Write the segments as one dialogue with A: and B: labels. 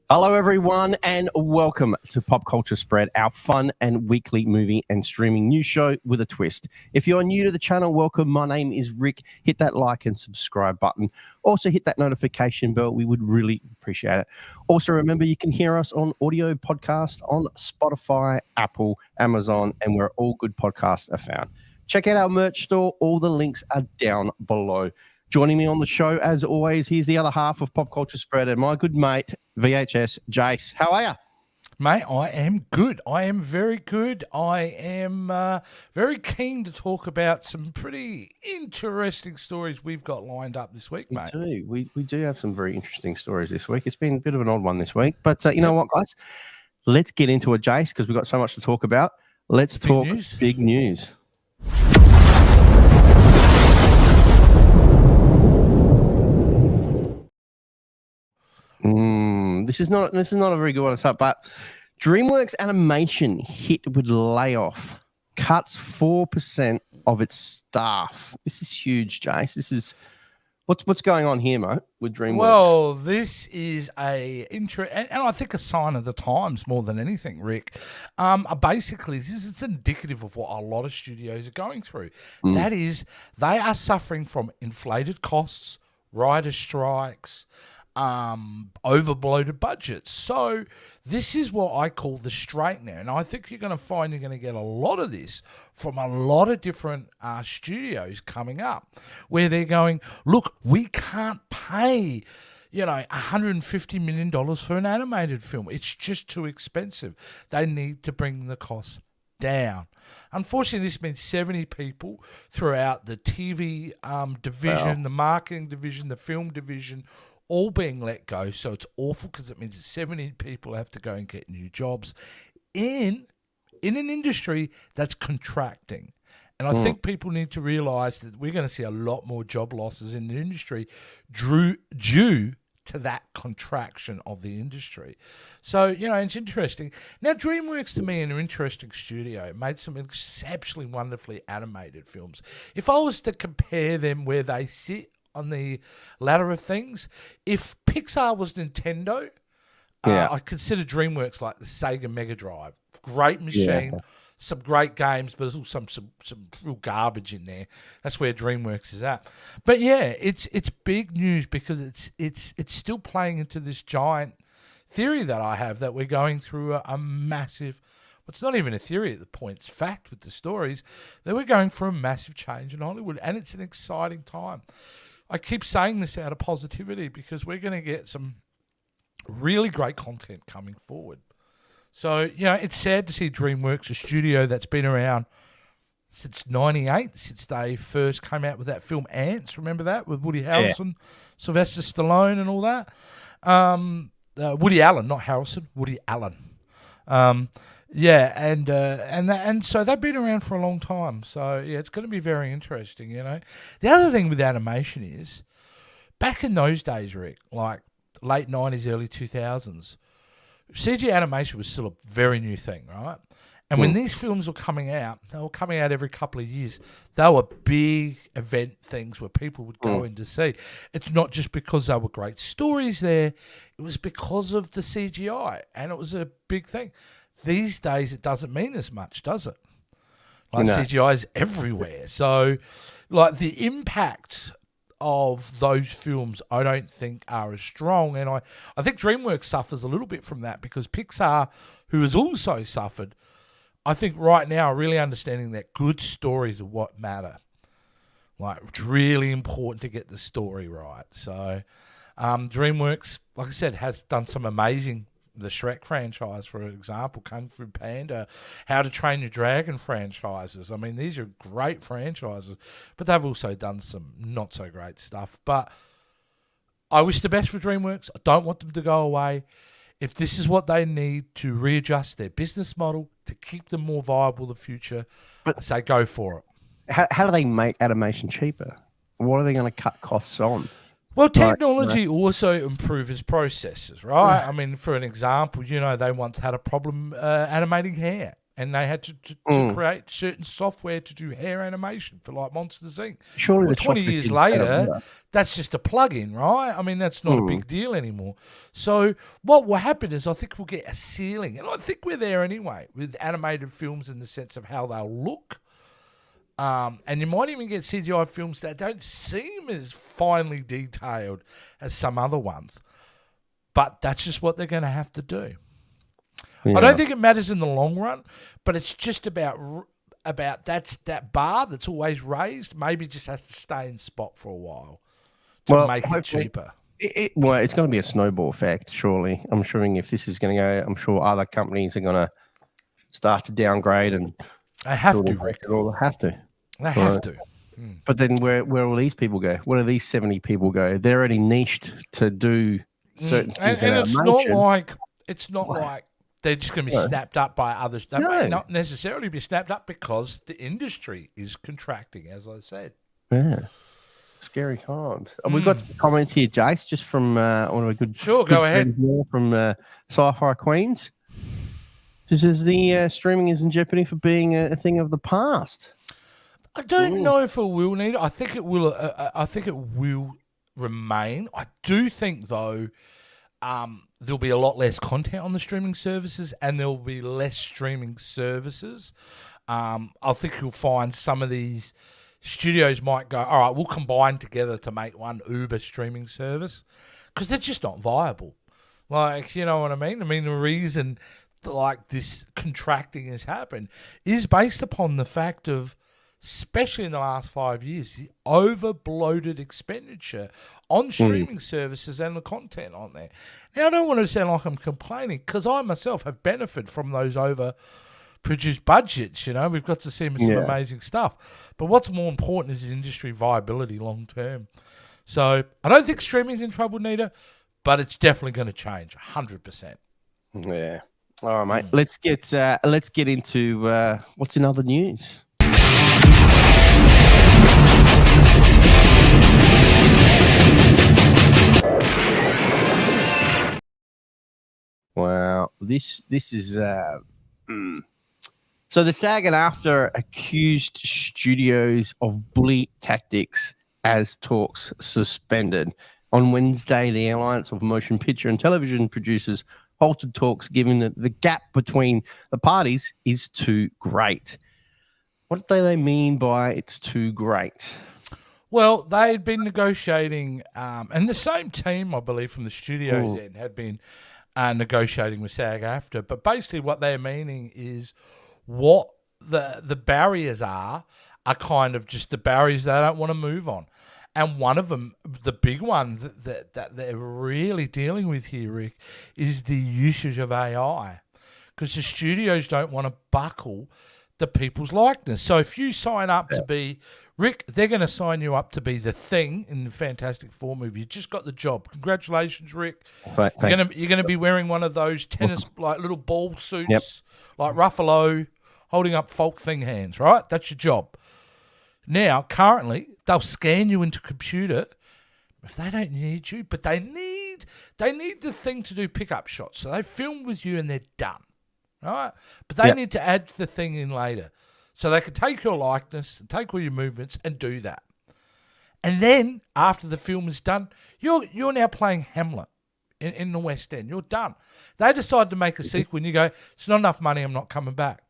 A: Hello, everyone, and welcome to Pop Culture Spread, our fun and weekly movie and streaming news show with a twist. If you're new to the channel, welcome. My name is Rick. Hit that like and subscribe button. Also, hit that notification bell. We would really appreciate it. Also, remember you can hear us on audio podcast on Spotify, Apple, Amazon, and where all good podcasts are found. Check out our merch store. All the links are down below. Joining me on the show, as always, he's the other half of Pop Culture Spread and my good mate, VHS Jace. How are you?
B: Mate, I am good. I am very good. I am very keen to talk about some pretty interesting stories we've got lined up this week, mate.
A: We do have some very interesting stories this week. It's been a bit of an odd one this week. But you know what, guys? Let's get into it, Jace, because we've got so much to talk about. Let's talk big news. This is not a very good one to start, but Dreamworks Animation hit with layoff, cuts 4% of its staff. This is huge, Jace. This is what's going on here, mate, with Dreamworks.
B: Well, this is and I think a sign of the times more than anything, Rick. Basically, this is indicative of what a lot of studios are going through. That is, they are suffering from inflated costs, writer strikes, overbloated budgets. So this is what I call the straightener, and I think you're going to get a lot of this from a lot of different studios coming up, where they're going, look, we can't pay $150 million for an animated film. It's just too expensive. They need to bring the costs down. Unfortunately, this means 70 people throughout the TV division, the marketing division, the film division, all being let go. So it's awful because it means 70 people have to go and get new jobs in an industry that's contracting. And I think people need to realize that we're going to see a lot more job losses in the industry due to that contraction of the industry. So, it's interesting. Now, DreamWorks, to me, is an interesting studio. It made some exceptionally wonderfully animated films. If I was to compare them where they sit on the ladder of things, if Pixar was Nintendo, I consider DreamWorks like the Sega Mega Drive. Great machine, some great games, but there's also some real garbage in there. That's where DreamWorks is at. But yeah, it's big news because it's still playing into this giant theory that I have that we're going through a massive. It's not even a theory at the point; it's fact with the stories that we're going through a massive change in Hollywood, and it's an exciting time. I keep saying this out of positivity because we're going to get some really great content coming forward. So, it's sad to see DreamWorks, a studio that's been around since '98, since they first came out with that film Ants. Remember that with Woody Harrelson, Sylvester Stallone, and all that. Woody Allen, not Harrelson. Woody Allen. And so they've been around for a long time. So it's going to be very interesting. The other thing with animation is, back in those days, Rick, like late '90s, early 2000s. CG animation was still a very new thing, right? And when these films were coming out, they were coming out every couple of years. They were big event things where people would go in to see. It's not just because there were great stories there. It was because of the CGI, and it was a big thing. These days, it doesn't mean as much, does it? CGI is everywhere. So, the impact of those films, I don't think are as strong. And I think DreamWorks suffers a little bit from that because Pixar, who has also suffered, I think right now are really understanding that good stories are what matter. It's really important to get the story right. So DreamWorks, like I said, has done some amazing, the Shrek franchise, for example, Kung Fu Panda, How to Train Your Dragon franchises. I mean, these are great franchises, but they've also done some not so great stuff. But I wish the best for DreamWorks. I don't want them to go away. If this is what they need to readjust their business model to keep them more viable in the future, I say go for it.
A: How do they make animation cheaper? What are they going to cut costs on?
B: Well, technology also improves processes, right? I mean, for an example, they once had a problem animating hair. and they had to create certain software to do hair animation for like Monsters Inc.
A: Surely
B: Well,
A: the
B: 20
A: software
B: years
A: is
B: later, that's just a plug-in, right? I mean, that's not a big deal anymore. So what will happen is I think we'll get a ceiling, and I think we're there anyway with animated films in the sense of how they'll look. And you might even get CGI films that don't seem as finely detailed as some other ones. But that's just what they're going to have to do.
A: Yeah.
B: I don't think it matters in the long run, but it's just about that bar that's always raised. Maybe just has to stay in spot for a while to make it cheaper.
A: Well, it's going to be a snowball effect, surely. I'm sure if this is going to go, I'm sure other companies are going to start to downgrade and
B: they have to, Rick. They have to.
A: But then where will these people go? Where do these 70 people go? They're already niched to do certain things.
B: And it's not like they're just going to be snapped up by others. They may not necessarily be snapped up because the industry is contracting, as I said.
A: Yeah. Scary times. We've got some comments here, Jace, just from one of our good.
B: Sure,
A: good
B: go ahead.
A: From Sci-Fi Queens. She says the streaming is in jeopardy for being a thing of the past.
B: I don't know if it will need. I think it will. I think it will remain. I do think though, there'll be a lot less content on the streaming services, and there'll be less streaming services. I think you'll find some of these studios might go, all right, we'll combine together to make one Uber streaming service, because they're just not viable. Like, you know what I mean? I mean, the reason like this contracting has happened is based upon the fact of, especially in the last 5 years, the over-bloated expenditure on streaming services and the content on there. Now, I don't want to sound like I'm complaining, because I myself have benefited from those over-produced budgets. You know, we've got to see some amazing stuff. But what's more important is industry viability long-term. So I don't think streaming's in trouble, Nita, but it's definitely going to change, 100%.
A: Yeah. All right, mate. Let's get into what's in other news. Wow, this is so the SAG-AFTRA accused studios of bully tactics as talks suspended. On Wednesday, the Alliance of Motion Picture and Television Producers halted talks, given that the gap between the parties is too great. What do they mean by it's too great?
B: Well, they had been negotiating, and the same team, I believe, from the studios end had been negotiating with SAG-AFTRA. But basically what they're meaning is what the barriers are kind of just the barriers they don't want to move on. And one of them, the big one that they're really dealing with here, Rick, is the usage of AI. Because the studios don't want to buckle the people's likeness. So if you sign up to be Rick, they're going to sign you up to be the Thing in the Fantastic Four movie. You just got the job. Congratulations, Rick.
A: Right,
B: you're going to be wearing one of those tennis like little ball suits, like Ruffalo, holding up Folk Thing hands. Right, that's your job. Now, currently, they'll scan you into a computer if they don't need you, but they need the Thing to do pickup shots. So they film with you and they're done. Right? But they need to add the Thing in later. So they can take your likeness, take all your movements and do that. And then, after the film is done, you're now playing Hamlet in the West End. You're done. They decide to make a sequel and you go, it's not enough money, I'm not coming back.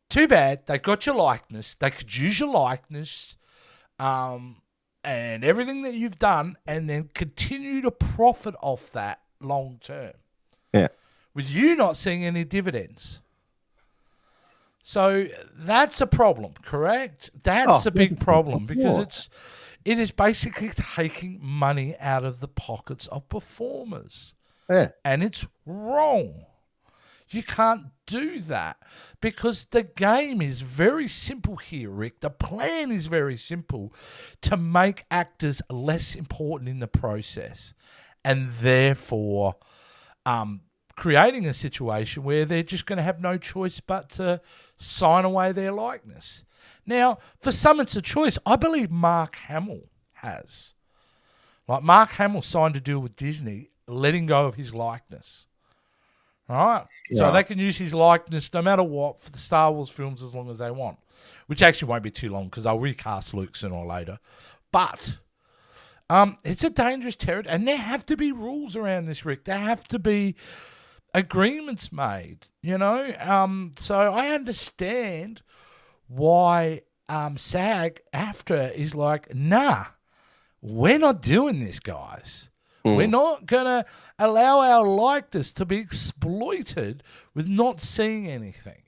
B: Too bad. They got your likeness. They could use your likeness and everything that you've done and then continue to profit off that long term.
A: Yeah.
B: With you not seeing any dividends. So that's a problem, correct? That's a big problem because it is basically taking money out of the pockets of performers.
A: Yeah.
B: And it's wrong. You can't do that because the game is very simple here, Rick. The plan is very simple to make actors less important in the process and therefore creating a situation where they're just going to have no choice but to sign away their likeness. Now, for some it's a choice. I believe Mark Hamill has. Like Mark Hamill signed a deal with Disney, letting go of his likeness. right? So
A: Yeah.
B: they can use his likeness no matter what for the Star Wars films as long as they want, which actually won't be too long because they'll recast Luke sooner or later. But it's a dangerous territory, and there have to be rules around this, Rick. There have to be agreements made, So I understand why SAG-AFTRA is like, nah, we're not doing this, guys. We're not going to allow our likeness to be exploited with not seeing anything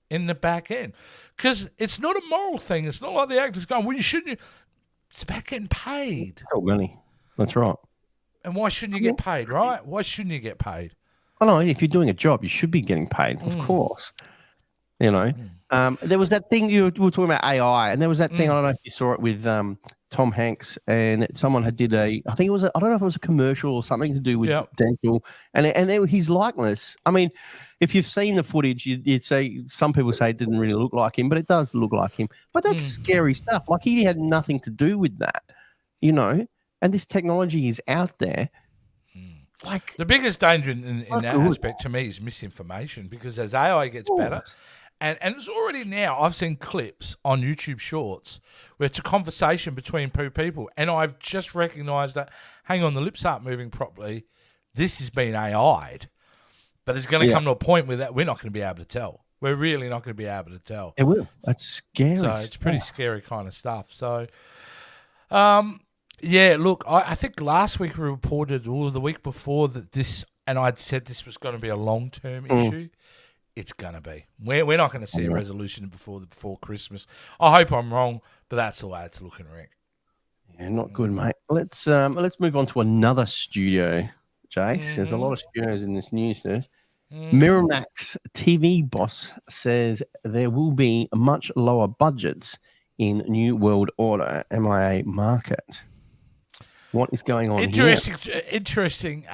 B: in the back end. Because it's not a moral thing. It's not like the actors going, well, you shouldn't. It's about getting paid.
A: Oh, money. That's right.
B: And why shouldn't you get paid, right? Why shouldn't you get paid?
A: I know. If you're doing a job, you should be getting paid, of course. There was that thing we were talking about AI, and there was that thing, I don't know if you saw it with Tom Hanks, and someone had did I think it was I don't know if it was a commercial or something to do with dental, and his likeness. I mean, if you've seen the footage, you'd say some people say it didn't really look like him, but it does look like him. But that's scary stuff. Like he had nothing to do with that, and this technology is out there. Like
B: the biggest danger in that aspect to me is misinformation, because as AI gets better, and it's already now, I've seen clips on YouTube Shorts where it's a conversation between two people, and I've just recognised that, hang on, the lips aren't moving properly. This has been AI'd, but it's going to come to a point where that we're not going to be able to tell. We're really not going to be able to tell.
A: It will. That's scary.
B: So it's pretty scary kind of stuff. So, yeah, look, I think last week we reported, or the week before, that this, and I'd said this was going to be a long-term issue. It's going to be. We're not going to see a resolution before Christmas. I hope I'm wrong, but that's the way it's looking, Rick.
A: Yeah, not good, mate. Let's move on to another studio, Jace. There's a lot of studios in this news. Miramax TV boss says there will be much lower budgets in New World Order MIA market. What is going on here?
B: Interesting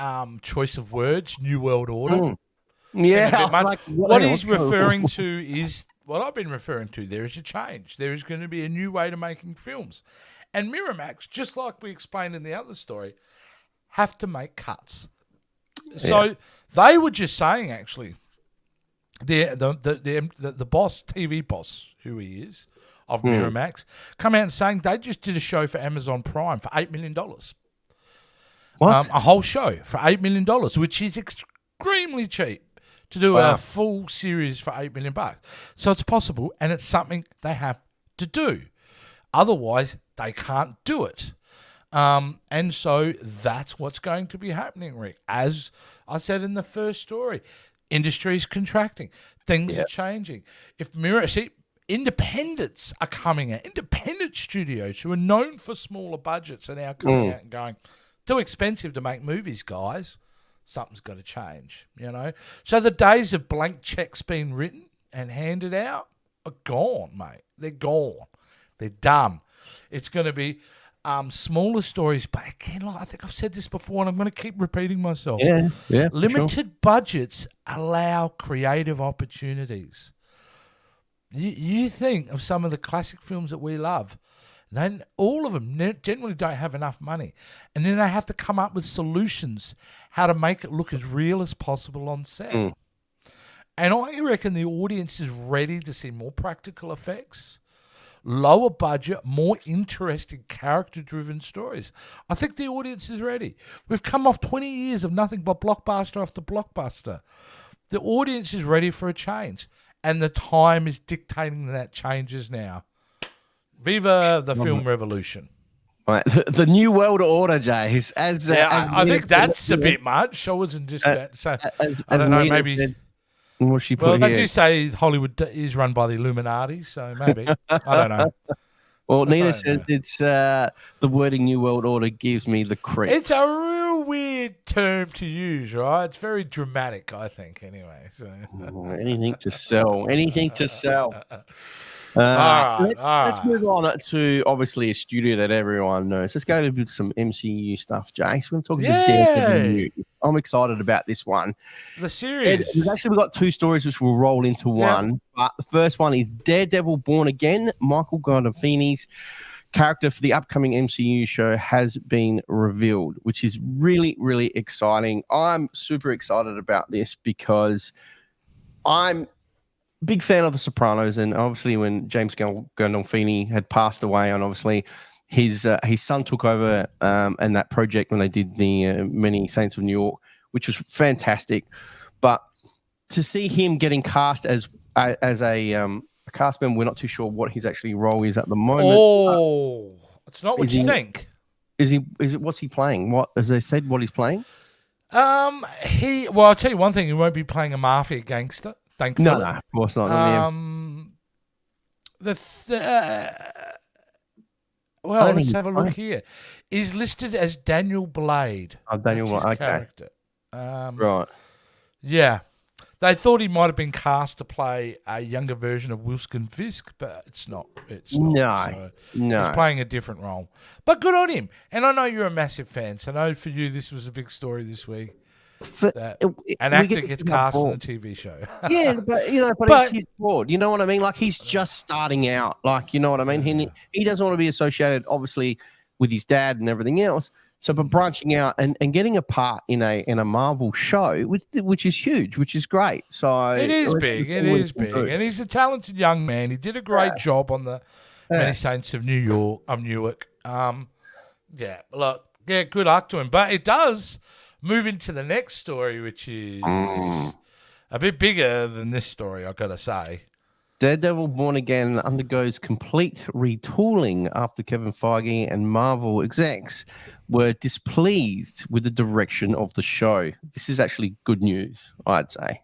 B: choice of words, New World Order.
A: Yeah.
B: What he's referring to is what I've been referring to. There is a change. There is going to be a new way to making films. And Miramax, just like we explained in the other story, have to make cuts. So they were just saying, actually, the boss, TV boss, who he is, of Miramax, come out and saying they just did a show for Amazon Prime for $8 million.
A: What?
B: A whole show for $8 million, which is extremely cheap to do a full series for $8 million. So it's possible, and it's something they have to do. Otherwise, they can't do it. And so that's what's going to be happening, Rick. As I said in the first story, industry is contracting. Things are changing. Independents are coming out. Independent studios who are known for smaller budgets are now coming out and going, too expensive to make movies, guys. Something's got to change, So the days of blank checks being written and handed out are gone, mate. They're gone. They're done. It's going to be smaller stories, but again, I think I've said this before, and I'm going to keep repeating myself.
A: Yeah.
B: Limited budgets allow creative opportunities. You think of some of the classic films that we love, then all of them generally don't have enough money, and then they have to come up with solutions how to make it look as real as possible on set. And I reckon the audience is ready to see more practical effects, lower budget, more interesting character-driven stories. I think the audience is ready. We've come off 20 years of nothing but blockbuster after blockbuster. The audience is ready for a change, and the time is dictating that changes now. Viva the film revolution.
A: Right. The New World Order, Jace.
B: I think that's a bit much. I wasn't just about to say. I don't know, maybe... they do say Hollywood is run by the Illuminati, so maybe. I don't know.
A: Well, Nina says it's the wording New World Order gives me the creeps.
B: It's a real weird term to use, right? It's very dramatic, I think, anyway. So
A: anything to sell. Anything to sell. Let's move on to obviously a studio that everyone knows. Let's go to some MCU stuff, Jace. We're talking to Daredevil news. I'm excited about this one.
B: The series.
A: We've got two stories which will roll into one. But the first one is Daredevil Born Again. Michael Gandolfini's character for the upcoming MCU show has been revealed, which is really, really exciting. I'm super excited about this because I'm a big fan of The Sopranos, and obviously when James Gandolfini had passed away, and obviously his son took over and that project when they did the Many Saints of New York, which was fantastic. But to see him getting cast as a cast member, we're not too sure what his actually role is at the moment.
B: Oh, it's not what you think.
A: Is it what's he playing? What has they said what he's playing?
B: Well, I'll tell you one thing, he won't be playing a mafia gangster, thankfully.
A: No, of course not.
B: Let's have a look here. He's listed as Daniel Blade.
A: Oh, Daniel Blade, okay.
B: Character.
A: Right.
B: Yeah. They thought he might have been cast to play a younger version of Wilson Fisk, but it's not. No. He's playing a different role. But good on him. And I know you're a massive fan, so I know for you this was a big story this week. An actor gets cast in a TV show.
A: Yeah, but it's his board. You know what I mean? Like, he's just starting out. Like, you know what I mean? He doesn't want to be associated, obviously, with his dad and everything else. So, but branching out and getting a part in a Marvel show, which is huge, which is great. So
B: it is big. It is big, and he's a talented young man. He did a great job on the Many Saints of Newark. Good luck to him. But it does move into the next story, which is a bit bigger than this story, I've got to say.
A: Daredevil Born Again undergoes complete retooling after Kevin Feige and Marvel execs were displeased with the direction of the show. This is actually good news, I'd say.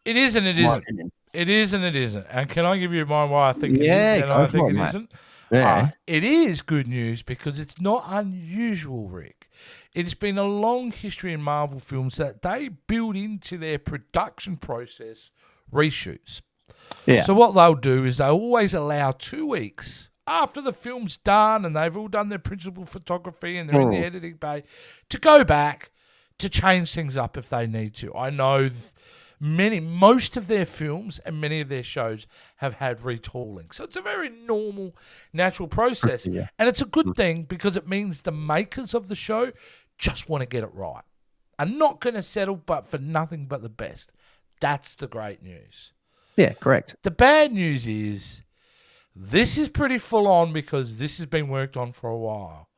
B: It is and it isn't. It is and it isn't. And can I give you why I think it is and I think it isn't?
A: Yeah.
B: It is good news because it's not unusual, Rick. It's been a long history in Marvel films that they build into their production process reshoots.
A: Yeah.
B: So what they'll do is they'll always allow 2 weeks after the film's done and they've all done their principal photography and they're in the editing bay to go back to change things up if they need to. I know most of their films and many of their shows have had retooling. So it's a very normal, natural process.
A: Yeah.
B: And it's a good thing because it means the makers of the show just want to get it right. And not going to settle but for nothing but the best. That's the great news.
A: Yeah, correct.
B: The bad news is this is pretty full on because this has been worked on for a while.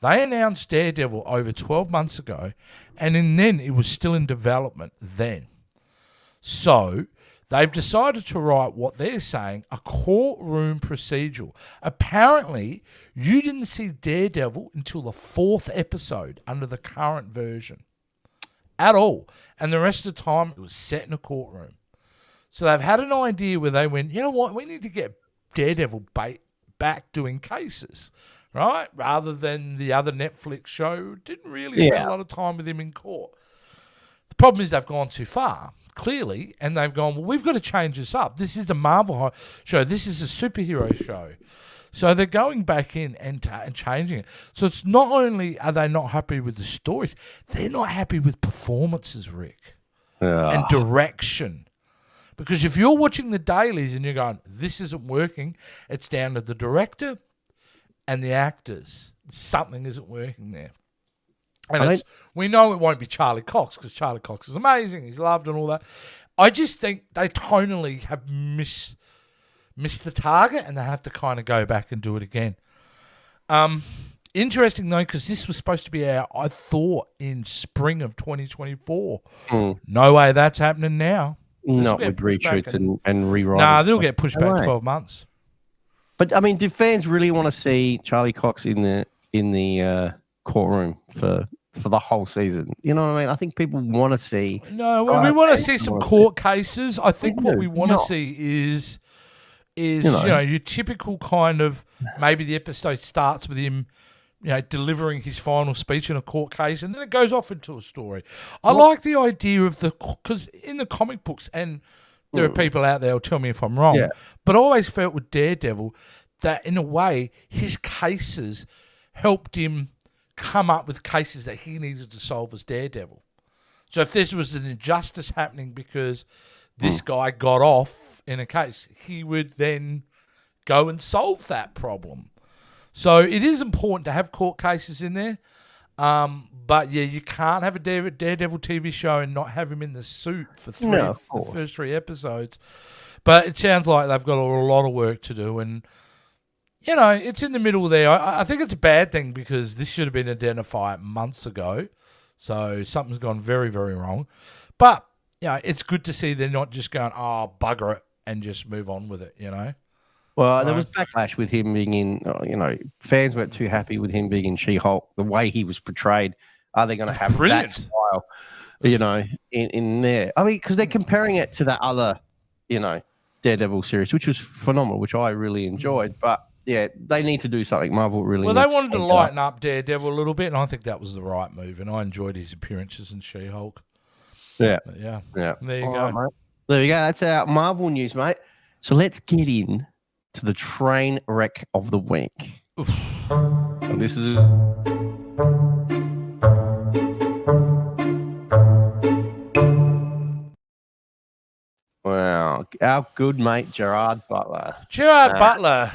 B: They announced Daredevil over 12 months ago, and then it was still in development then. So they've decided to write what they're saying, a courtroom procedural. Apparently, you didn't see Daredevil until the 4th episode under the current version at all. And the rest of the time, it was set in a courtroom. So they've had an idea where they went, you know what, we need to get Daredevil back doing cases, right? Rather than the other Netflix show, didn't really spend a lot of time with him in court. The problem is they've gone too far, clearly, and they've gone, well, we've got to change this up. This is a Marvel show. This is a superhero show. So they're going back in and changing it. So it's not only are they not happy with the stories, they're not happy with performances, Rick, and direction. Because if you're watching the dailies and you're going, this isn't working, it's down to the director and the actors. Something isn't working there. And we know it won't be Charlie Cox because Charlie Cox is amazing. He's loved and all that. I just think they tonally have missed the target and they have to kind of go back and do it again. Interesting, though, because this was supposed to be out, I thought, in spring of 2024. No way that's happening now.
A: Not with reshoots and rewrites.
B: Nah, they'll get pushed back 12 months.
A: But I mean, do fans really want to see Charlie Cox in the courtroom for the whole season? You know what I mean? I think people want to see.
B: No, we want to see some court cases. I think what we want to see is your typical kind of, maybe the episode starts with him, delivering his final speech in a court case, and then it goes off into a story. I like the idea of because in the comic books, and there are people out there who'll tell me if I'm wrong, but I always felt with Daredevil that in a way his cases helped him come up with cases that he needed to solve as Daredevil. So if there was an injustice happening because this guy got off in a case, he would then go and solve that problem. So it is important to have court cases in there. But yeah, you can't have a Daredevil TV show and not have him in the suit for the first 3 episodes. But it sounds like they've got a lot of work to do, and it's in the middle there. I think it's a bad thing because this should have been identified months ago. So something's gone very, very wrong. But it's good to see they're not just going, oh, bugger it, and just move on with it.
A: Well, there was backlash with him being in, fans weren't too happy with him being in She-Hulk, the way he was portrayed. Are they going to have that style, in there? I mean, because they're comparing it to that other, Daredevil series, which was phenomenal, which I really enjoyed. But, yeah, they need to do something. Marvel really
B: Well, they wanted to lighten up Daredevil a little bit, and I think that was the right move, and I enjoyed his appearances in She-Hulk.
A: Yeah.
B: Yeah.
A: Yeah.
B: There you go.
A: Right, there you go. That's our Marvel news, mate. So let's get in to the train wreck of the week. And this is wow, our good mate Gerard Butler.
B: Butler,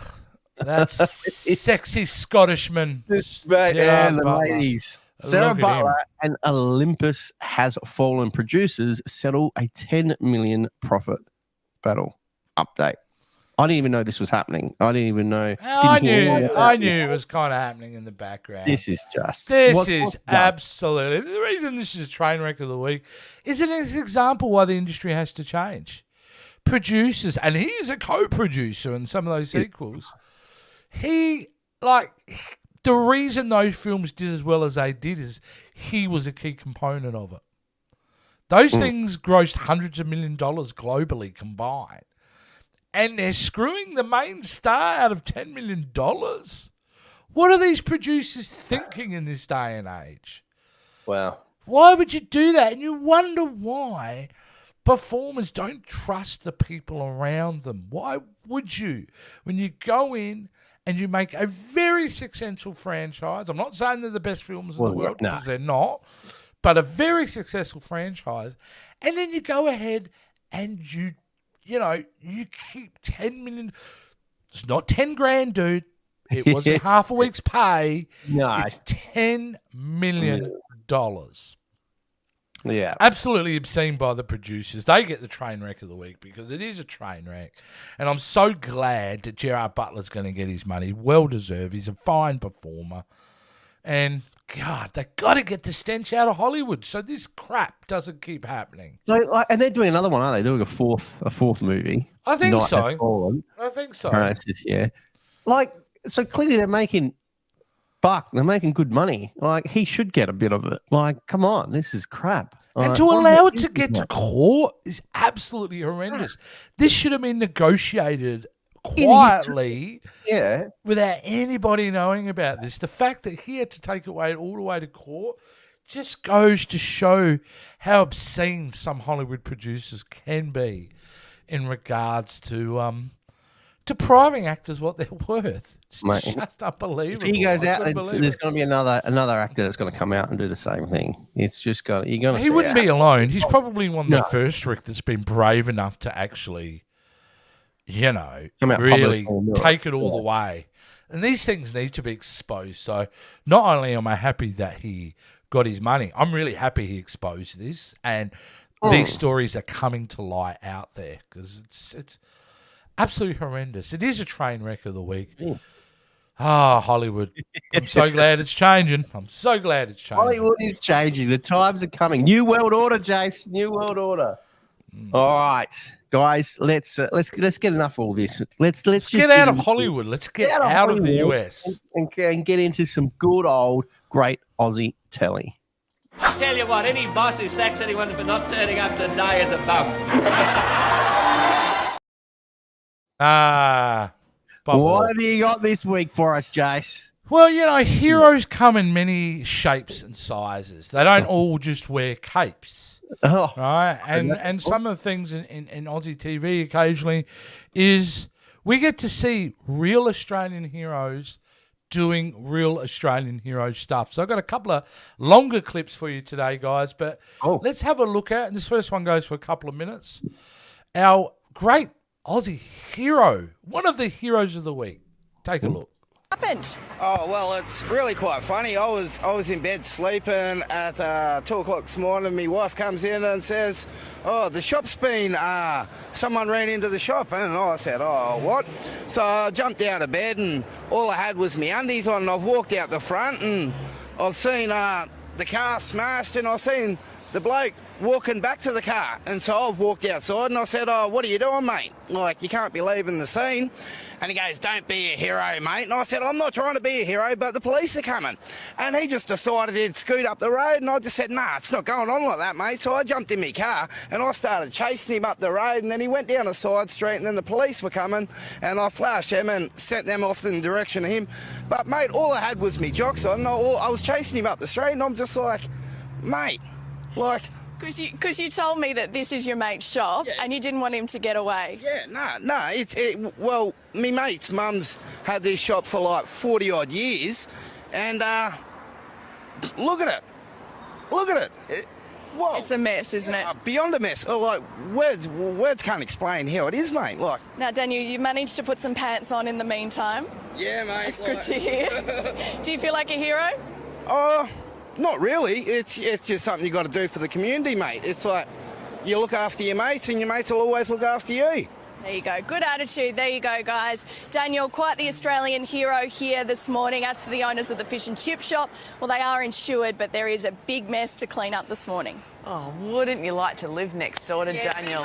B: that's sexy Scottishman.
A: And the ladies. Sarah Butler and Olympus Has Fallen producers settle a $10 million profit battle. Update. I didn't even know this was happening. I didn't even know.
B: I knew it was kind of happening in the background.
A: This is
B: absolutely the reason this is a train wreck of the week. Is an example why the industry has to change. Producers, and he is a co-producer in some of those sequels. The reason those films did as well as they did is he was a key component of it. Those things grossed hundreds of $millions globally combined. And they're screwing the main star out of $10 million. What are these producers thinking in this day and age?
A: Wow.
B: Why would you do that? And you wonder why performers don't trust the people around them. Why would you? When you go in and you make a very successful franchise, I'm not saying they're the best films in the world, because they're not, but a very successful franchise, and then you go ahead and you keep 10 million. It's not 10 grand, dude. It wasn't half a week's pay.
A: No.
B: It's $10 million.
A: Yeah.
B: Absolutely obscene by the producers. They get the train wreck of the week because it is a train wreck. And I'm so glad that Gerard Butler's going to get his money. Well deserved. He's a fine performer. And God, they got to get the stench out of Hollywood so this crap doesn't keep happening.
A: So, and they're doing another one, aren't they? Doing a fourth movie.
B: I think
A: Night
B: so.
A: Has Fallen.
B: I think so.
A: Yeah. So clearly they're making buck. They're making good money. He should get a bit of it. Come on, this is crap.
B: And to allow it to get to court is absolutely horrendous. This should have been negotiated quietly, without anybody knowing about this. The fact that he had to take it all the way to court just goes to show how obscene some Hollywood producers can be in regards to depriving actors what they're worth. It's just unbelievable.
A: If he goes out, there's going to be another actor that's going to come out and do the same thing. It's just going. You're going to.
B: He wouldn't be alone. He's probably one of the first, Rick, that's been brave enough to actually, really take it all the way. And these things need to be exposed. So not only am I happy that he got his money, I'm really happy he exposed this, and these stories are coming to light out there because it's absolutely horrendous. It is a train wreck of the week. Hollywood. I'm so glad it's changing.
A: Hollywood is changing. The times are coming. New world order, Jace. New world order. All right, guys. Let's get enough of all this. Let's just
B: get out of Hollywood. Let's get out of the US
A: and get into some good old great Aussie telly.
C: I tell you what, any boss who sacks anyone for not turning up to die is a bum.
A: What have you got this week for us, Jace?
B: Well, heroes come in many shapes and sizes. They don't all just wear capes, right? And some of the things in Aussie TV occasionally is we get to see real Australian heroes doing real Australian hero stuff. So I've got a couple of longer clips for you today, guys, but let's have a look at, and this first one goes for a couple of minutes, our great Aussie hero, one of the heroes of the week. Take a look.
D: Happened?
E: Oh, well, it's really quite funny. I was in bed sleeping at 2 o'clock this morning. My wife comes in and says, oh, the shop's been, someone ran into the shop. And I said, oh, what? So I jumped out of bed and all I had was my undies on, and I've walked out the front and I've seen the car smashed, and I've seen the bloke walking back to the car. And so I've walked outside and I said, oh, what are you doing, mate? Like, you can't be leaving the scene. And he goes, don't be a hero, mate. And I said, I'm not trying to be a hero, but the police are coming. And he just decided he'd scoot up the road, and I just said, nah, it's not going on like that, mate. So I jumped in my car and I started chasing him up the road, and then he went down a side street, and then the police were coming, and I flashed them and sent them off in the direction of him. But, mate, all I had was me jocks on. I was chasing him up the street, and I'm just like, mate, like...
D: Because you told me that this is your mate's shop,
E: Yeah.
D: and you didn't want him to get away.
E: Yeah, no. Well, me mate's mum's had this shop for like 40 odd years, and look at it. Look at it. Whoa.
D: It's a mess, isn't it?
E: Beyond a mess. Oh, like words can't explain how it is, mate. Like.
D: Now, Daniel, you managed to put some pants on in the meantime.
E: Yeah, mate.
D: It's good to hear. Do you feel like a hero?
E: Oh, not really. It's just something you got to do for the community, mate. It's like you look after your mates, and your mates will always look after you.
D: There you go. Good attitude. There you go, guys. Daniel, quite the Australian hero here this morning. As for the owners of the fish and chip shop, well, they are insured, but there is a big mess to clean up this morning.
F: Oh, wouldn't you like to live next door to Daniel?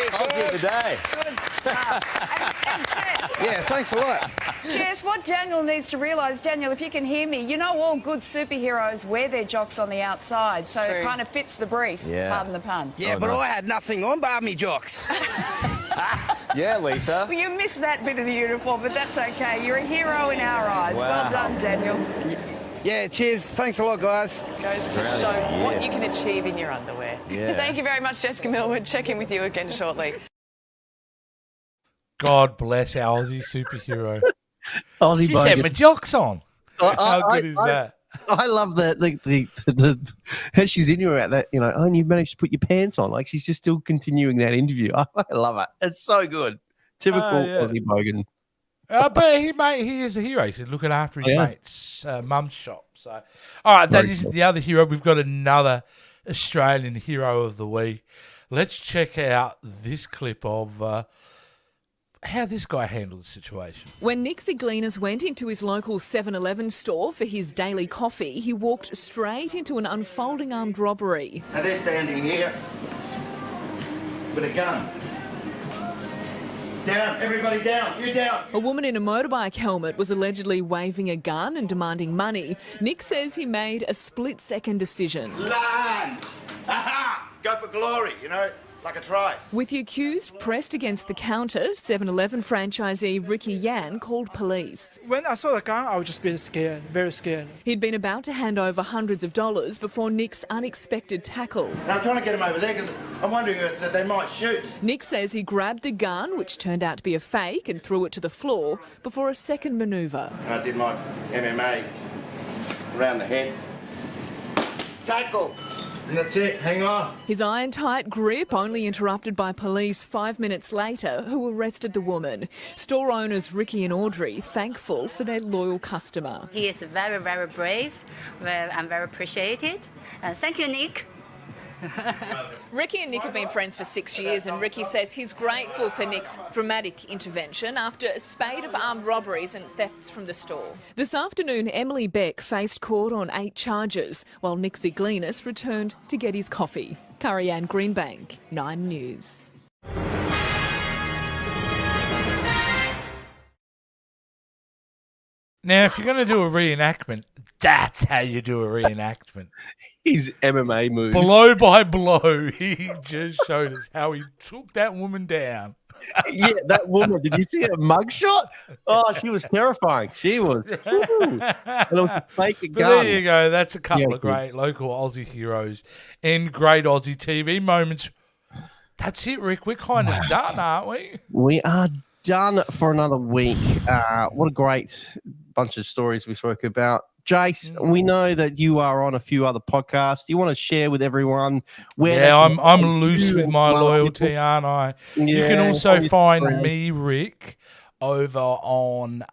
G: Aussie of the day.
F: Good stuff. And Jess,
E: Yeah, thanks a lot.
F: Jess, what Daniel needs to realise, Daniel, if you can hear me, you know all good superheroes wear their jocks on the outside, so it kind of fits the brief, pardon the pun.
E: Yeah, but I had nothing on bar me jocks.
G: Yeah, Lisa.
F: Well, you missed that bit of the uniform, but that's okay. You're a hero in our eyes.
G: Wow.
F: Well done, Daniel.
E: Yeah, cheers. Thanks a lot, guys.
F: Goes to show what you can achieve in your underwear.
G: Yeah.
F: Thank you very much, Jessica Millwood. Check in with you again shortly.
B: God bless our Aussie superhero.
A: Aussie
B: She said my jocks on. How good is that?
A: I love the as she's in about that, you know, oh, and you've managed to put your pants on. Like, she's just still continuing that interview. I love it. It's so good. Typical Aussie bogan.
B: But he is a hero. He's looking after his mate's mum's shop. So, all right, that isn't the other hero. We've got another Australian hero of the week. Let's check out this clip of how this guy handled the situation.
H: When Nick Ziglinas went into his local 7-Eleven store for his daily coffee, he walked straight into an unfolding armed robbery.
E: Now they're standing here with a gun. Down, everybody down, you down.
H: A woman in a motorbike helmet was allegedly waving a gun and demanding money. Nick says he made a split-second decision.
E: Land! Aha! Go for glory, you know, like a try.
H: With the accused pressed against the counter, 7-Eleven franchisee Ricky Yan called police.
I: When I saw the gun, I was just very scared.
H: He'd been about to hand over hundreds of dollars before Nick's unexpected tackle.
E: And I'm trying to get them over there because I'm wondering that they might shoot.
H: Nick says he grabbed the gun, which turned out to be a fake, and threw it to the floor before a second manoeuvre.
E: And I did my MMA around the head. Tackle. And that's it, hang on.
H: His iron-tight grip only interrupted by police 5 minutes later, who arrested the woman. Store owners Ricky and Audrey thankful for their loyal customer.
J: He is very, very brave. I'm very appreciated. Thank you, Nick.
H: Ricky and Nick have been friends for 6 years, and Ricky says he's grateful for Nick's dramatic intervention after a spate of armed robberies and thefts from the store. This afternoon, Emily Beck faced court on 8 charges, while Nick Ziglinas returned to get his coffee. Curry-Ann Greenbank, 9 News.
B: Now, if you're going to do a reenactment, that's how you do a reenactment.
A: His MMA moves.
B: Blow by blow, he just showed us how he took that woman down.
A: Yeah, that woman. Did you see her mugshot? Oh, she was terrifying. She was. Ooh. And it was a fake
B: But
A: gun.
B: there you go. That's a couple
A: Yeah,
B: of great local Aussie heroes and great Aussie TV moments. That's it, Rick. We're kind of done, aren't we?
A: We are done for another week. What a great bunch of stories we spoke about. Jace, we know that you are on a few other podcasts. Do you want to share with everyone where?
B: Yeah, I'm loose with my loyalty, aren't I? You can also find me, Rick, over on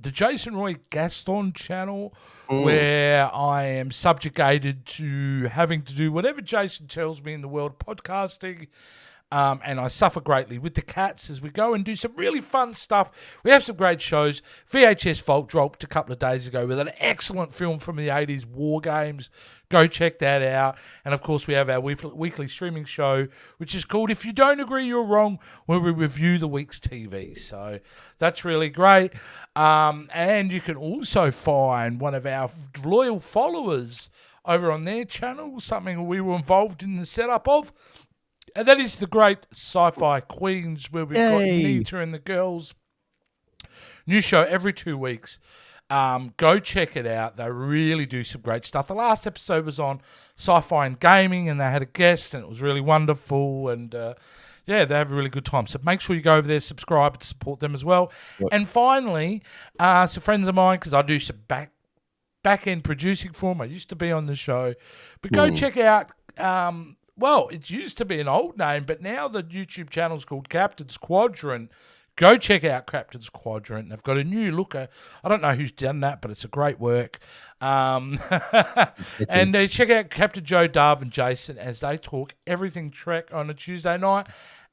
B: the Jason Roy Gaston channel, where I am subjugated to having to do whatever Jason tells me in the world of podcasting. And I suffer greatly with the cats as we go and do some really fun stuff. We have some great shows. VHS Vault dropped a couple of days ago with an excellent film from the 80s, War Games. Go check that out. And, of course, we have our weekly streaming show, which is called If You Don't Agree, You're Wrong, where we review the week's TV. So that's really great. And you can also find one of our loyal followers over on their channel, something we were involved in the setup of. And that is the great Sci-Fi Queens, where we've got Nita and the girls. New show every 2 weeks. Go check it out. They really do some great stuff. The last episode was on sci-fi and gaming, and they had a guest, and it was really wonderful. And, they have a really good time. So make sure you go over there, subscribe, and support them as well. Yep. And finally, some friends of mine, because I do some back-end producing for them. I used to be on the show. But go check out... well, it used to be an old name, but now the YouTube channel is called Captain's Quadrant. Go check out Captain's Quadrant. They've got a new looker. I don't know who's done that, but it's a great work. And check out Captain Joe, Darv, and Jason as they talk everything Trek on a Tuesday night.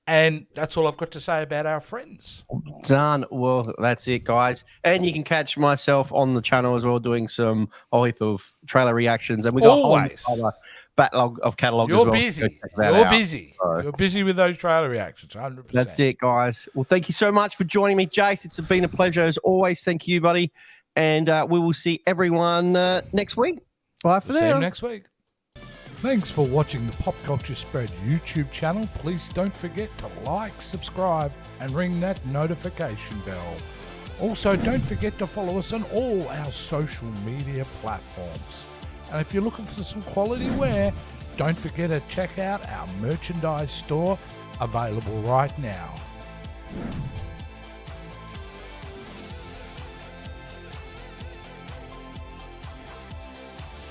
B: And that's all I've got to say about our friends.
A: Done. Well, that's it, guys. And you can catch myself on the channel as well, doing some whole heap of trailer reactions. And we got
B: always
A: a whole backlog of catalog as well.
B: You're busy. You're busy with those trailer reactions, 100%.
A: That's it, guys. Well, thank you so much for joining me, Jace. It's been a pleasure as always. Thank you, buddy. And we will see everyone next week. Bye for now.
B: See you next week. Thanks for watching the Pop Culture Spread YouTube channel. Please don't forget to like, subscribe, and ring that notification bell. Also, don't forget to follow us on all our social media platforms. And if you're looking for some quality wear, don't forget to check out our merchandise store, available right now.